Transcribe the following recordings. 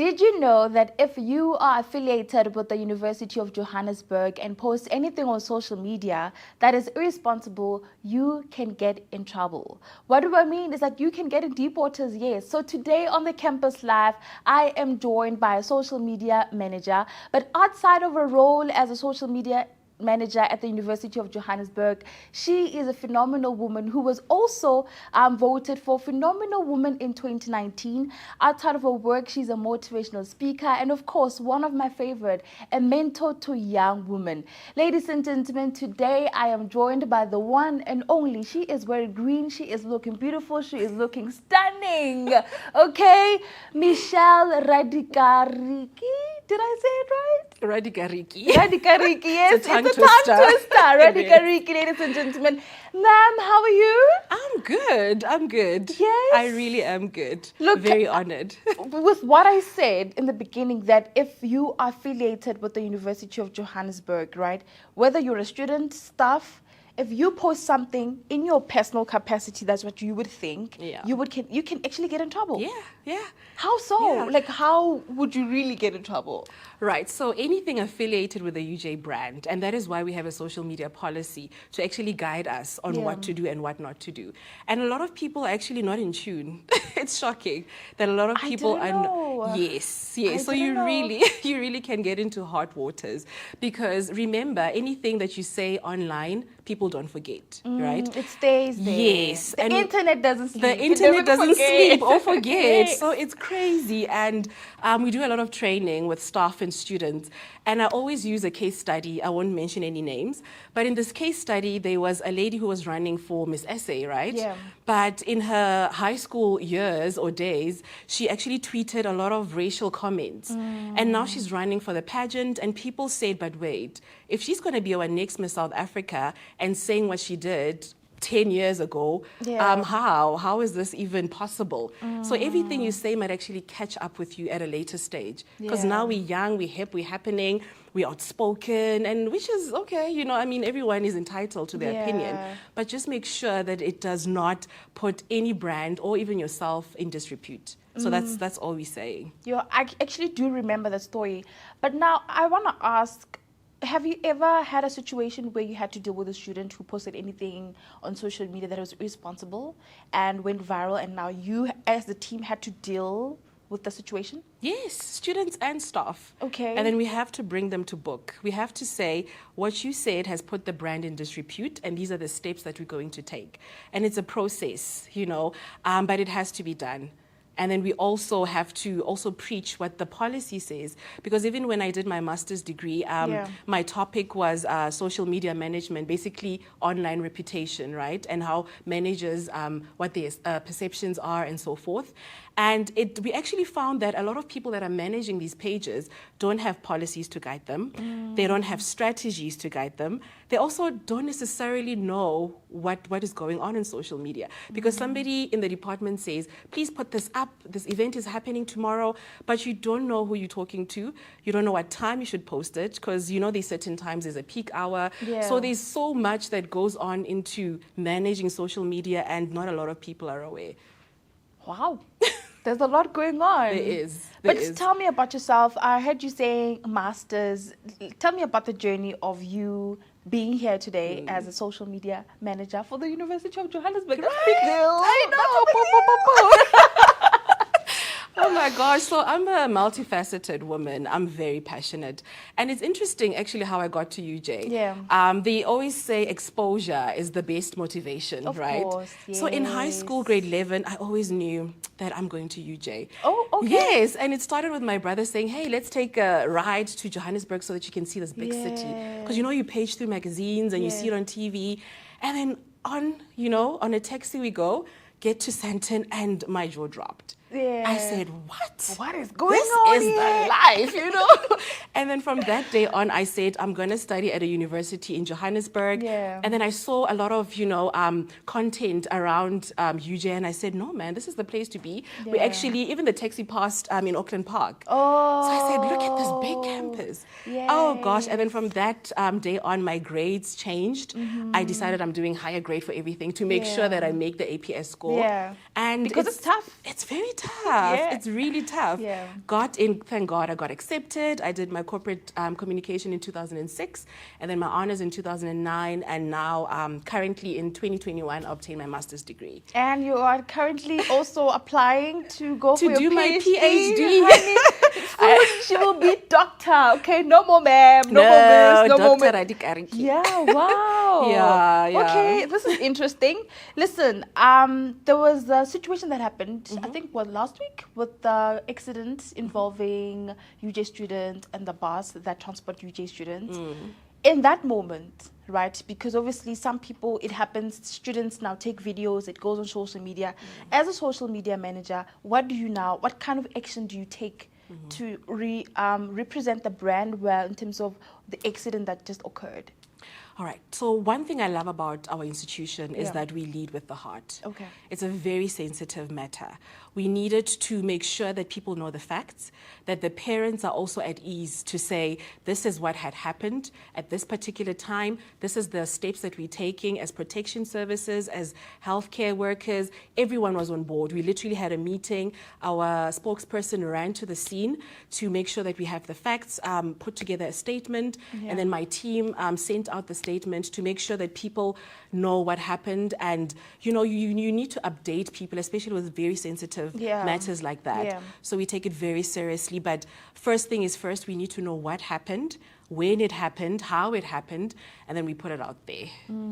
Did you know that if you are affiliated with the University of Johannesburg and post anything on social media that is irresponsible, you can get in trouble? What do I mean is that you can get in deep waters, yes. So today on the Campus Live, I am joined by a social media manager, but outside of a role as a social media manager at the University of Johannesburg, she is a phenomenal woman who was also voted for Phenomenal Woman in 2019. Outside of her work, she's a motivational speaker and, of course, one of my favorite, a mentor to young women. Ladies and gentlemen, today I am joined by the one and only. She is wearing green. She is looking beautiful. She is looking stunning. Okay, Michelle Radikariki. Did I say it right? Radikariki. Radikariki, yes. It's a tongue twister. Radikariki, ladies and gentlemen. Ma'am, how are you? I'm good. Yes. I really am good. Look, very honored. With what I said in the beginning, that if you are affiliated with the University of Johannesburg, right, whether you're a student, staff, if you post something in your personal capacity, that's what you would think, you can actually get in trouble. Yeah. How so? Yeah. Like, how would you really get in trouble? Right, so anything affiliated with the UJ brand, and that is why we have a social media policy to actually guide us on what to do and what not to do. And a lot of people are actually not in tune. It's shocking that a lot of people are. Yes. So you really can get into hot waters, because remember, anything that you say online, people don't forget, right? It stays there. Yes. The internet doesn't sleep. The internet doesn't sleep or forget. So it's crazy. And we do a lot of training with staff and students. And I always use a case study. I won't mention any names. But in this case study, there was a lady who was running for Miss SA, right? Yeah. But in her high school years or days, she actually tweeted a lot of racial comments. And now she's running for the pageant. And people said, but wait, if she's going to be our next Miss South Africa and saying what she did 10 years ago, how is this even possible? So everything you say might actually catch up with you at a later stage, because now we're young, we're hip, we're happening, we're outspoken, and which is okay, everyone is entitled to their opinion, but just make sure that it does not put any brand or even yourself in disrepute. So that's all we're saying. I actually do remember the story, but now I want to ask, have you ever had a situation where you had to deal with a student who posted anything on social media that was irresponsible and went viral, and now you as the team had to deal with the situation? Yes, students and staff. Okay. And then we have to bring them to book. We have to say, what you said has put the brand in disrepute, and these are the steps that we're going to take. And it's a process, but it has to be done. And then we also have to also preach what the policy says. Because even when I did my master's degree, my topic was social media management, basically online reputation, right? And how managers, what their perceptions are and so forth. And we actually found that a lot of people that are managing these pages don't have policies to guide them. They don't have strategies to guide them. They also don't necessarily know what is going on in social media. Because somebody in the department says, please put this up, this event is happening tomorrow, but you don't know who you're talking to. You don't know what time you should post it, because there's certain times there's a peak hour. So there's so much that goes on into managing social media, and not a lot of people are aware. Wow. There's a lot going on. There is. Tell me about yourself. I heard you saying masters. Tell me about the journey of you being here today as a social media manager for the University of Johannesburg. That's a big deal. I know. Oh my gosh, so I'm a multifaceted woman. I'm very passionate. And it's interesting actually how I got to UJ. They always say exposure is the best motivation, right? Of course, yes. So in high school, grade 11, I always knew that I'm going to UJ. Oh, okay. Yes, and it started with my brother saying, hey, let's take a ride to Johannesburg so that you can see this big city. Because you page through magazines and you see it on TV. And then on a taxi we go, get to Sandton, and my jaw dropped. I said, what? What is going on here? This is the life, And then from that day on, I said, I'm going to study at a university in Johannesburg. And then I saw a lot of, content around UJ, and I said, no, man, this is the place to be. We actually, even the taxi passed in Auckland Park. So I said, look at this big campus. Oh, gosh. And then from that day on, my grades changed. I decided I'm doing higher grade for everything to make sure that I make the APS score. And because it's tough. It's very tough. tough. Yeah. It's really tough. Yeah. Got in, thank God, I got accepted. I did my corporate communication in 2006, and then my honors in 2009, and now currently in 2021, I obtained my master's degree. And you are currently also applying to go for your do my PhD. PhD. Honey, soon she will be doctor. Okay, no more ma'am, no more miss, no more Dr. ma'am. Radikariki. Yeah, wow. Yeah. Okay, this is interesting. Listen, there was a situation that happened, I think, last week with the accident involving UJ students and the bus that transport UJ students. In that moment, right, because obviously some people, it happens, students now take videos, it goes on social media. As a social media manager, what kind of action do you take to represent the brand well in terms of the accident that just occurred? All right. So one thing I love about our institution is Yeah. that we lead with the heart. Okay. It's a very sensitive matter. We needed to make sure that people know the facts, that the parents are also at ease to say, this is what had happened at this particular time. This is the steps that we're taking as protection services, as healthcare workers. Everyone was on board. We literally had a meeting. Our spokesperson ran to the scene to make sure that we have the facts, put together a statement, and then my team sent out the statement to make sure that people know what happened. And, you know, you need to update people, especially with very sensitive matters like that. Yeah. So we take it very seriously. But first thing is first, we need to know what happened, when it happened, how it happened, and then we put it out there.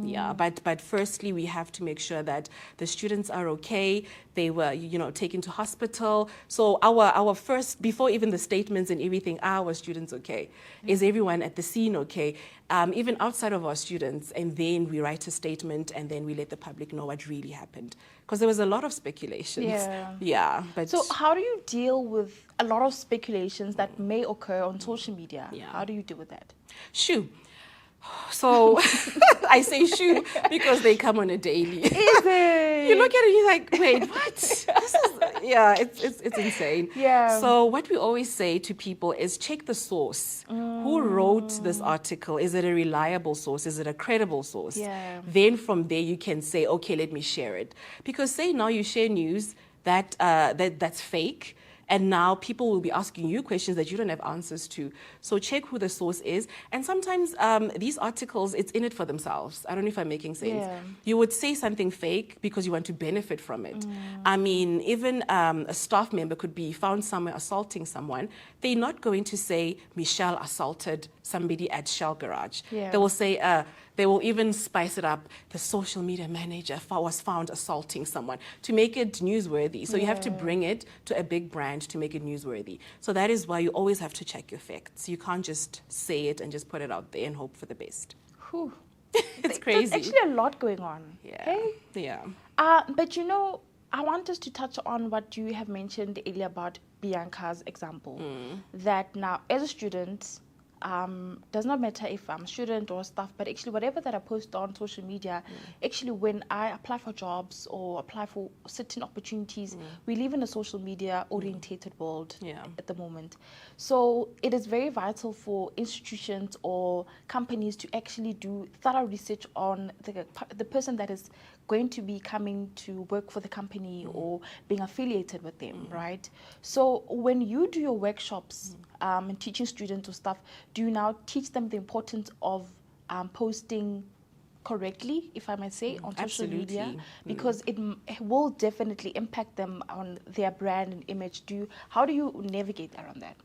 Yeah, but firstly, we have to make sure that the students are okay. They were, you know, taken to hospital. So our first, before even the statements and everything, are our students okay? Is everyone at the scene okay? Even outside of our students, and then we write a statement, and then we let the public know what really happened. Because there was a lot of speculations. Yeah. But So how do you deal with a lot of speculations that may occur on social media? Yeah. How do you deal with that? Shoo. So I say shoo because they come on a daily. Is it? You look at it, you're like, wait, what? This is, yeah, it's insane. Yeah. So what we always say to people is check the source. Who wrote this article? Is it a reliable source? Is it a credible source? Yeah. Then from there you can say, okay, let me share it. Because say now you share news that's fake, and now people will be asking you questions that you don't have answers to. So check who the source is. And sometimes these articles, it's in it for themselves. I don't know if I'm making sense. Yeah. You would say something fake because you want to benefit from it. I mean, even a staff member could be found somewhere assaulting someone. They're not going to say, Michelle assaulted somebody at Shell Garage. Yeah. They will say, they will even spice it up. The social media manager was found assaulting someone to make it newsworthy. So you have to bring it to a big brand to make it newsworthy. So that is why you always have to check your facts. You can't just say it and just put it out there and hope for the best. Whew. It's crazy. There's actually a lot going on. Yeah. Okay? Yeah. But you know, I want us to touch on what you have mentioned earlier about Bianca's example. That now, as a student, does not matter if I'm a student or staff, but actually whatever that I post on social media, actually when I apply for jobs or apply for certain opportunities, we live in a social media orientated world at the moment. So it is very vital for institutions or companies to actually do thorough research on the person that is going to be coming to work for the company or being affiliated with them, right? So when you do your workshops and teaching students or stuff, do you now teach them the importance of posting correctly, if I may say, on social media? Because it will definitely impact them on their brand and image. How do you navigate around that?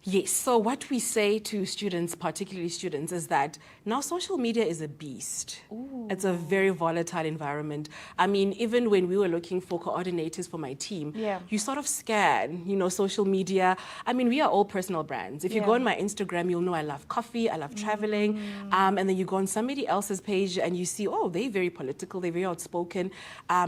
Yes, so what we say to students, particularly students, is that now social media is a beast. It's a very volatile environment. I mean, even when we were looking for coordinators for my team, you sort of scan, you know, social media. I mean, we are all personal brands. If you go on my Instagram, you'll know I love coffee, I love traveling, and then you go on somebody else's page and you see, oh, they're very political, they're very outspoken.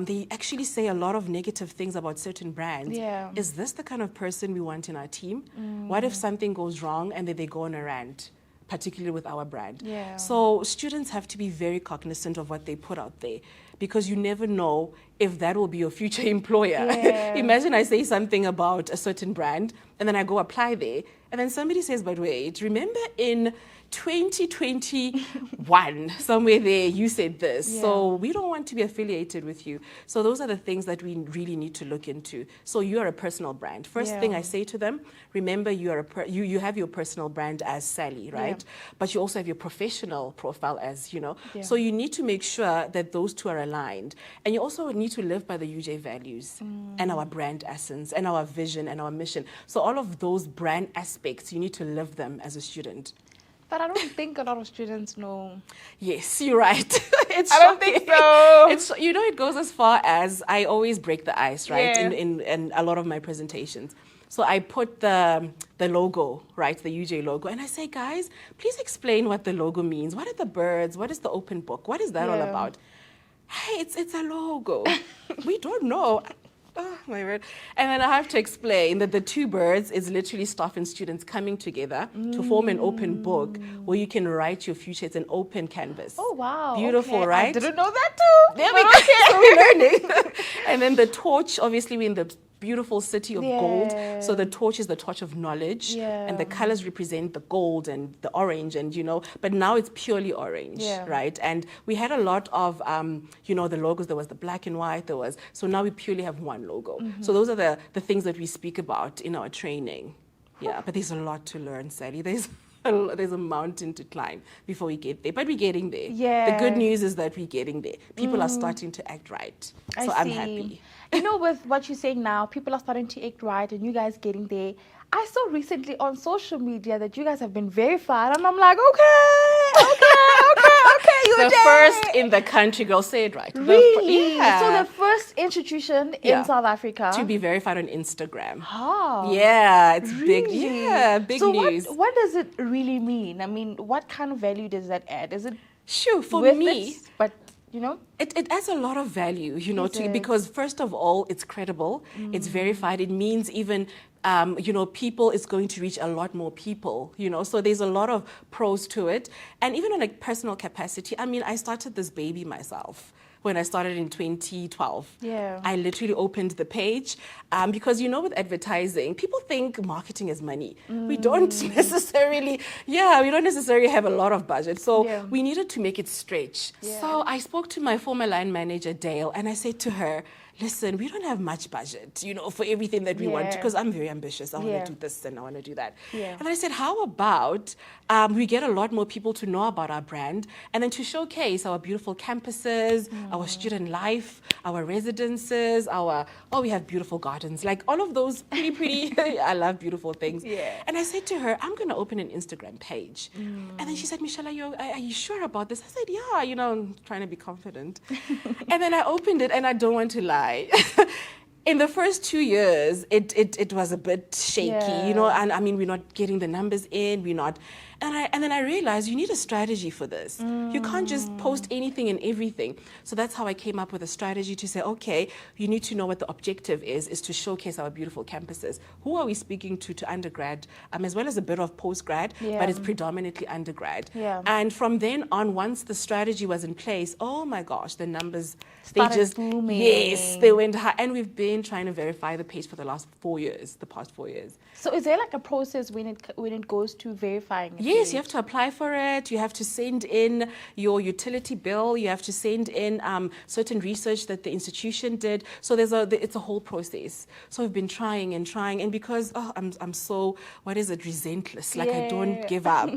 They actually say a lot of negative things about certain brands. Is this the kind of person we want in our team? What if something goes wrong and then they go on a rant, particularly with our brand? So students have to be very cognizant of what they put out there, because you never know if that will be your future employer. Yeah. Imagine I say something about a certain brand and then I go apply there and then somebody says, but wait, remember in 2021, somewhere there, you said this. Yeah. So we don't want to be affiliated with you. So those are the things that we really need to look into. So you are a personal brand. First thing I say to them, remember you are you have your personal brand as Sally, right? But you also have your professional profile as, you know. So you need to make sure that those two are aligned. And you also need to live by the UJ values and our brand essence and our vision and our mission. So all of those brand aspects, you need to live them as a student. But I don't think a lot of students know. Yes, you're right. I don't think so. It's, you know, it goes as far as I always break the ice, right? Yeah. In a lot of my presentations. So I put the logo, right, the UJ logo, and I say, guys, please explain what the logo means. What are the birds? What is the open book? What is that all about? Hey, it's a logo. We don't know. Oh, my word. And then I have to explain that the two birds is literally staff and students coming together to form an open book where you can write your future. It's an open canvas. Oh, wow. Beautiful, okay. right? I didn't know that too. There we go. So we're learning. And then the torch, obviously we're in the beautiful city of gold. So the torch is the torch of knowledge. And the colors represent the gold and the orange and, you know, but now it's purely orange, right? And we had a lot of, you know, the logos. There was the black and white. There was, so now we purely have one logo. So those are the things that we speak about in our training. Yeah, but there's a lot to learn, Sally. There's a mountain to climb before we get there, but we're getting there. The good news is that we're getting there. People are starting to act right. So I'm happy. You know, with what you're saying now, people are starting to act right and you guys getting there. I saw recently on social media that you guys have been verified and I'm like, okay, you're the first in the country, girl, say it right. Really? So the first institution in South Africa to be verified on Instagram. Oh. Yeah, it's big. Really? Yeah, big news. So what does it really mean? I mean, what kind of value does that add? Is it for me, but you know, it adds a lot of value, you know, because first of all, it's credible, it's verified. It means even, you know, people is going to reach a lot more people, you know, so there's a lot of pros to it. And even on a personal capacity, I mean, I started this baby myself. When I started in 2012, I literally opened the page because, you know, with advertising, people think marketing is money. We don't necessarily, we don't necessarily have a lot of budget. So we needed to make it stretch. So I spoke to my former line manager, Dale, and I said to her, listen, we don't have much budget, you know, for everything that we want to, because I'm very ambitious. I want to do this and I want to do that. And I said, how about we get a lot more people to know about our brand and then to showcase our beautiful campuses, our student life, our residences, we have beautiful gardens, like all of those pretty, I love beautiful things. And I said to her, I'm going to open an Instagram page. And then she said, Michelle, are you sure about this? I said, yeah, you know, I'm trying to be confident. And then I opened it and I don't want to lie. In the first 2 years, it was a bit shaky, you know, and I mean, we're not getting the numbers in, we're not, and then I realized you need a strategy for this. You can't just post anything and everything. So that's how I came up with a strategy to say, okay, you need to know what the objective is to showcase our beautiful campuses. Who are we speaking to undergrad, as well as a bit of postgrad, but it's predominantly undergrad. And from then on, once the strategy was in place, oh my gosh, the numbers, started they just booming. Yes, they went high. And we've been trying to verify the page for the past 4 years. So is there like a process when it goes to verifying it? Yes, you have to apply for it. You have to send in your utility bill. You have to send in certain research that the institution did. So it's a whole process. So we've been trying, and because I'm so relentless. Like I don't give up.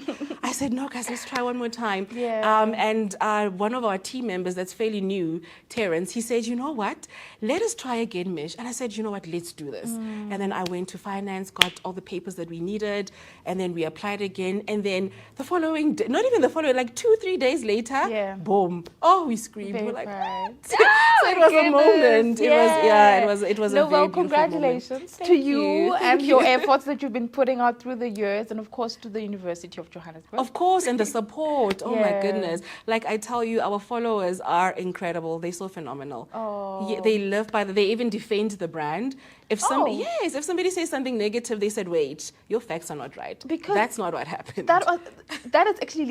I said, no, guys, let's try one more time. And one of our team members that's fairly new, Terrence, he said, you know what? Let us try again, Mish. And I said, you know what? Let's do this. And then I went to finance, got all the papers that we needed, and then we applied again. And then the following day, not even the following, like 2-3 days later, boom! Oh, we screamed. We're like, what? So it was a moment. It was a very congratulations to you and your efforts that you've been putting out through the years, and of course to the University of Johannesburg. Of course, and the support. Oh my goodness! Like I tell you, our followers are incredible. They're so phenomenal. They live by they even defend the brand. If somebody says something negative, they said, wait, your facts are not right. Because that's not what happened. That is actually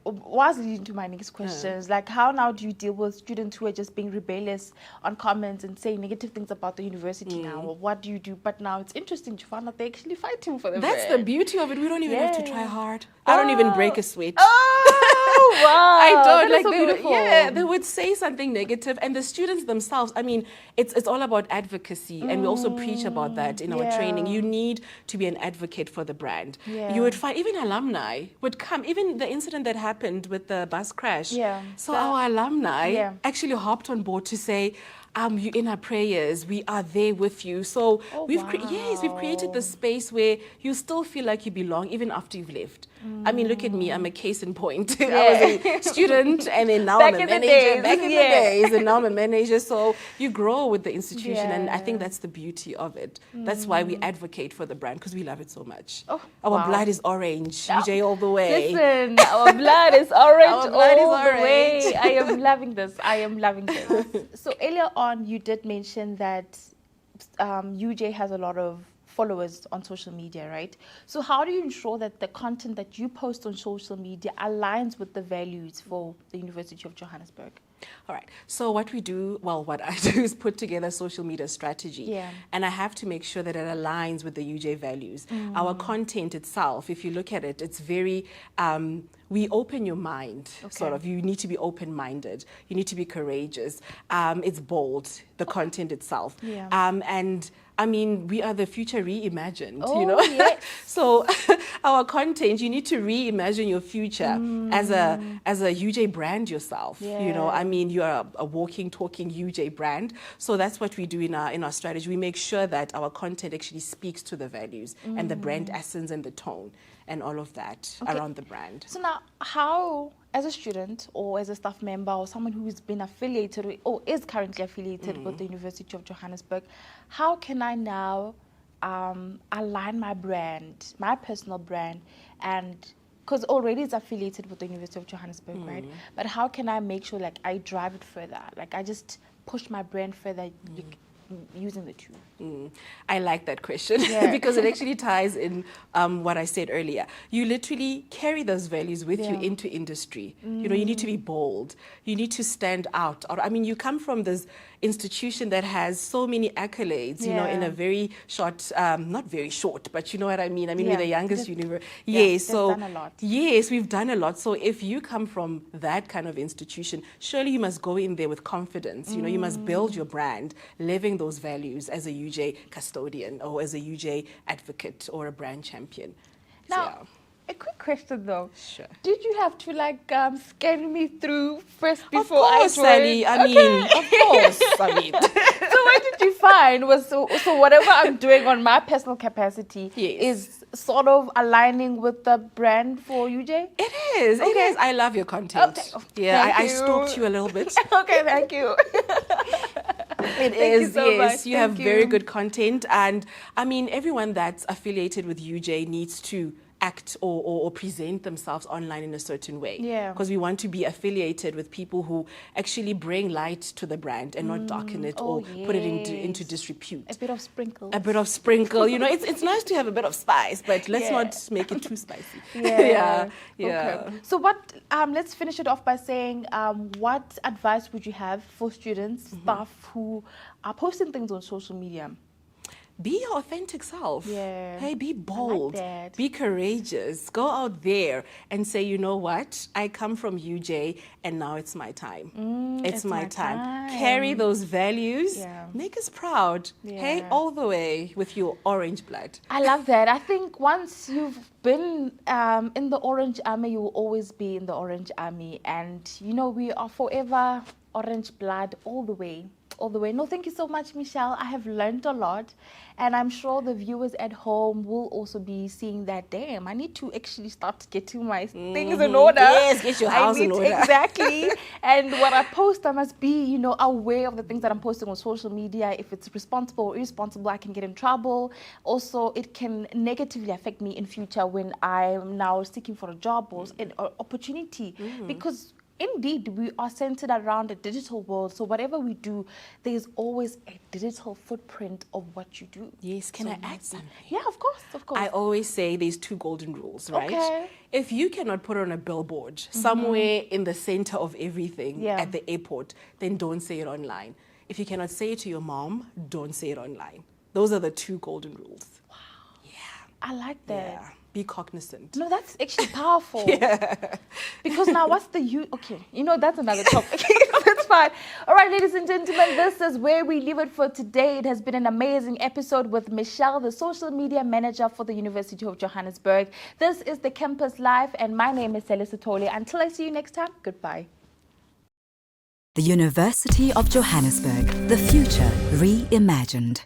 was leading to my next questions. Like, how now do you deal with students who are just being rebellious on comments and saying negative things about the university now? Or what do you do? But now it's interesting to find out they're actually fighting for the That's brand. the beauty of it. We don't even have to try hard. I don't even break a sweat. Oh, wow. I don't. That is so beautiful. They would say something negative, and the students themselves, I mean, it's all about advocacy, and we also preach about that in our training. You need to be an advocate for the brand. You would find even alumni would come, even the incident that happened with the bus crash. So our alumni actually hopped on board to say, you in our prayers, we are there with you. So we've created this space where you still feel like you belong even after you've left. I mean, look at me, I'm a case in point. I was a student, and then now I'm a manager. Back in the days, and now I'm a manager. So you grow with the institution, and I think that's the beauty of it. That's why we advocate for the brand, because we love it so much. Our blood is orange, UJ all the way. Listen, our blood is orange all the way. I am loving this. So earlier on, you did mention that UJ has a lot of followers on social media, right? So how do you ensure that the content that you post on social media aligns with the values for the University of Johannesburg? All right. So what we do, what I do is put together a social media strategy. And I have to make sure that it aligns with the UJ values. Our content itself, if you look at it, it's very, we open your mind, sort of. You need to be open-minded. You need to be courageous. It's bold, the content itself. And I mean, we are the future reimagined, you know? So our content, you need to reimagine your future as a UJ brand yourself. You know, I mean, you are a walking, talking UJ brand. So that's what we do in our strategy. We make sure that our content actually speaks to the values and the brand essence and the tone and all of that around the brand. So now, how, as a student or as a staff member or someone who has been affiliated with, or is currently affiliated with the University of Johannesburg, how can I now align my brand, my personal brand, and because already it's affiliated with the University of Johannesburg, right? But how can I make sure like I drive it further? Like I just push my brand further using the two? I like that question because it actually ties in what I said earlier. You literally carry those values with you into industry. You know, you need to be bold. You need to stand out. Or, I mean, you come from this institution that has so many accolades, you know, in a very short, not very short, but you know what I mean? I mean, we're the youngest university. So done a lot. Yes, we've done a lot. So if you come from that kind of institution, surely you must go in there with confidence. You know, you must build your brand, living those values as a UJ custodian or as a UJ advocate or a brand champion. Now, a quick question though. Sure. Did you have to like scan me through first before I joined? Sally. I mean, of course. I mean. So what did you find was so whatever I'm doing on my personal capacity is sort of aligning with the brand for UJ? It is. It is. I love your content. I stalked you a little bit. Okay, thank you. It is, yes. You have very good content. And I mean, everyone that's affiliated with UJ needs to act or present themselves online in a certain way. Because we want to be affiliated with people who actually bring light to the brand and not darken it or put it into disrepute. A bit of sprinkle. A bit of sprinkle. You know, it's nice to have a bit of spice, but let's not make it too spicy. Okay. So what, let's finish it off by saying, what advice would you have for students, staff who are posting things on social media? Be your authentic self. Hey, be bold. I like that. Be courageous. Go out there and say, you know what? I come from UJ and now it's my time. It's my time. Carry those values. Make us proud. Hey, all the way with your orange blood. I love that. I think once you've been in the Orange Army, you will always be in the Orange Army. And, you know, we are forever orange blood all the way. No, thank you so much, Michelle. I have learned a lot, and I'm sure the viewers at home will also be seeing that, damn, I need to actually start getting my things in order. Yes, get your house in order. Exactly. And what I post, I must be, you know, aware of the things that I'm posting on social media. If it's responsible or irresponsible, I can get in trouble. Also, it can negatively affect me in future when I'm now seeking for a job or an opportunity. Because indeed, we are centered around a digital world. So whatever we do, there's always a digital footprint of what you do. Yes, can So I add maybe- something? Yeah, of course, of course. I always say there's 2 golden rules, right? Okay. If you cannot put on a billboard somewhere in the center of everything Yeah. at the airport, then don't say it online. If you cannot say it to your mom, don't say it online. Those are the 2 golden rules. Wow. Yeah. I like that. Yeah. Be cognizant. No, that's actually powerful. Because now what's the okay, that's another topic. That's fine. All right, ladies and gentlemen, this is where we leave it for today. It has been an amazing episode with Michelle, the social media manager for the University of Johannesburg. This is the Campus Life, and my name is Celeste Tole. Until I see you next time, goodbye. The University of Johannesburg, the future reimagined.